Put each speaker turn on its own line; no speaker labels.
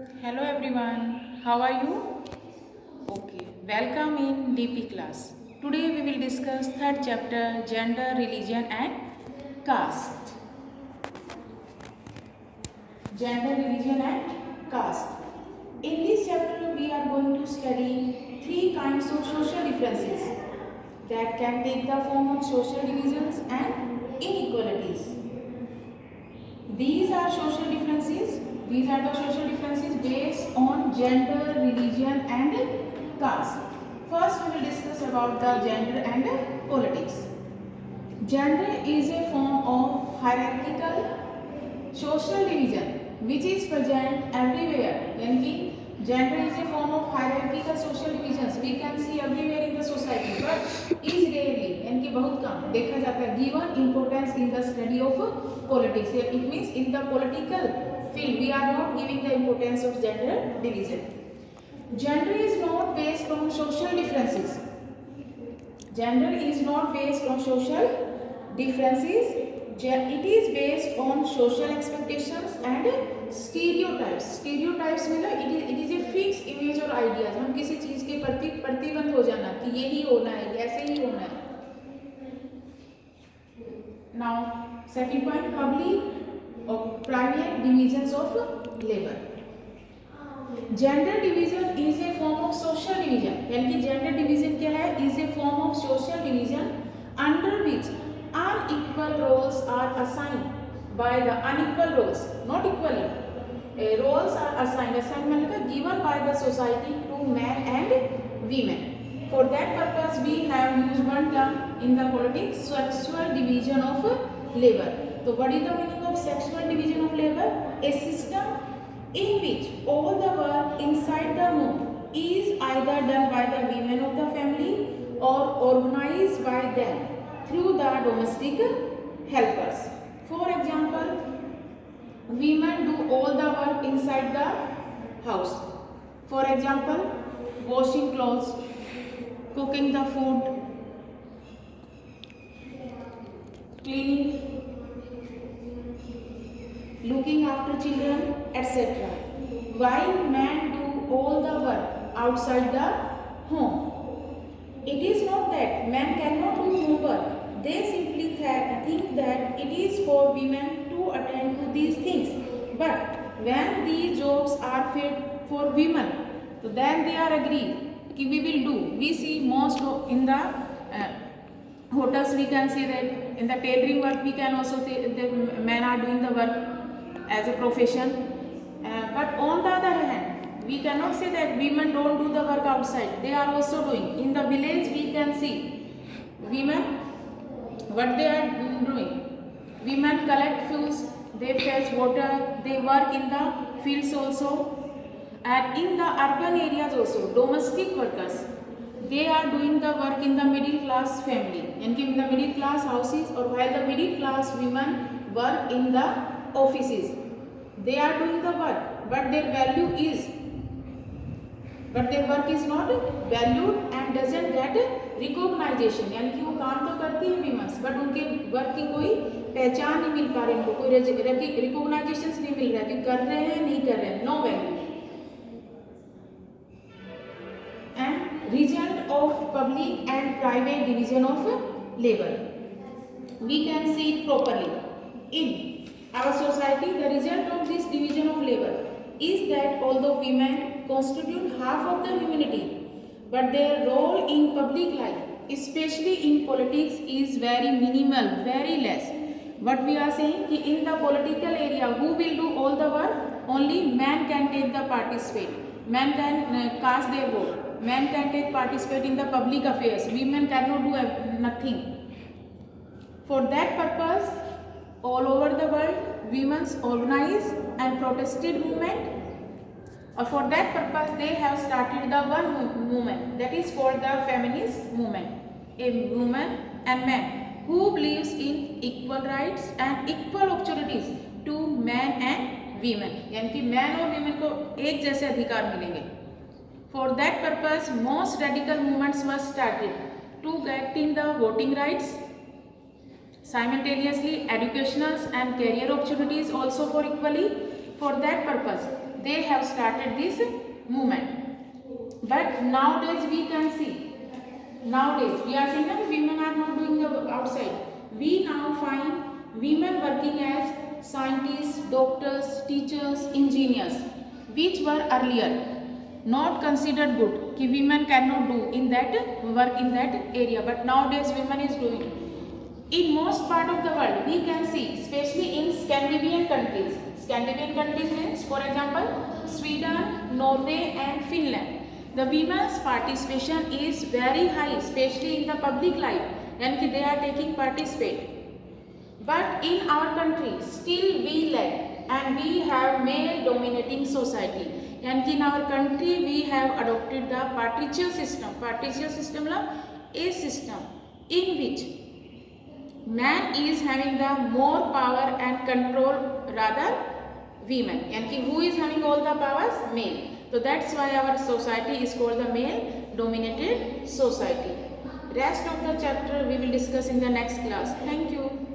Hello everyone, how are you? Okay, welcome in DP class. Today we will discuss third chapter gender, religion and caste. Gender, religion and caste. In this chapter we are going to study three kinds of social differences that can take the form of social divisions and inequalities. These are social differences. These are the social differences based on gender, religion, and caste. First, we will discuss about the gender and politics. Gender is a form of hierarchical social division which is present everywhere. यानी कि gender is a form of hierarchical social divisions we can see everywhere in the society, but is rarely यानी कि बहुत कम देखा जाता है given importance in the study of politics. It means in the political field we are not giving the importance of gender division. Gender is not based on social differences. Gender is not based on social differences. It is based on social expectations and stereotypes. Stereotypes मतलब it is a fixed image और ideas. हम किसी चीज के प्रति प्रतिबंध हो जाना कि यही होना है, ऐसे ही होना है. Now, second point, public or private divisions of labor. Gender division is a form of social division यानी कि जेंडर डिवीजन क्या है is a form of social division under which unequal roles are assigned by the unequal roles not equally roles are assigned मतलब given by the society to man and women. For that purpose we have used one term in the politics, sexual division of labor. So what is the meaning of sexual division of labor? A system in which all the work inside the home is either done by the women of the family or organized by them through the domestic helpers. For example, women do all the work inside the house. For example, washing clothes, cooking the food, cleaning, looking after children, etc. While men do all the work outside the home. It is not that men cannot do homework. They simply think that it is for women to attend to these things. But when these jobs are filled for women, so then they are agreed. We will do. We see most in the hotels we can see that in the tailoring work we can also say that men are doing the work as a profession. But on the other hand, we cannot say that women don't do the work outside. They are also doing. In the village we can see women what they are doing. Women collect fuels, they fetch water, they work in the fields also. And in the urban areas also, domestic workers, they are doing the work in the middle class family and in the middle class houses, or while the middle class women work in the offices. They are doing the work, but their work is not valued and doesn't get recognition. यानी कि वो काम तो करती है women, but उनके work की कोई पहचान नहीं मिल पा रही, उनको कोई रिकॉग्नाइजेशन नहीं मिल रहा कि कर रहे हैं नहीं कर रहे हैं, no value. Result of public and private division of labor. We can see it properly. In our society, the result of this division of labor is that although women constitute half of the humanity, but their role in public life, especially in politics, is very minimal, very less. What we are saying कि in the political area, who will do all the work? Only men can take the participate. Men can cast their vote. Men can take participate in the public affairs. Women cannot do nothing. For that purpose, all over the world, women organized and protested movement. For that purpose, they have started the one movement that is called the feminist movement. A woman and man who believes in equal rights and equal opportunities to men and women. यानी कि man और women को एक जैसे अधिकार मिलेंगे. For that purpose, most radical movements were started to get in the voting rights. Simultaneously, educational and career opportunities also for equally. For that purpose, they have started this movement. But nowadays we can see, nowadays we are saying that women are not doing the outside. We now find women working as scientists, doctors, teachers, engineers, which were earlier not considered good, कि women cannot do in that work in that area, but nowadays women is doing. In most part of the world we can see, especially in Scandinavian countries. Scandinavian countries means, for example, Sweden, Norway and Finland. The women's participation is very high, especially in the public life, and they are taking participate. But in our country still we lack, and we have male dominating society, and in our country we have adopted the patricial system. Patricial system is a system in which man is having the more power and control rather women, and who is having all the powers? Male. So that's why our society is called the male dominated society. Rest of the chapter we will discuss in the next class. Thank you.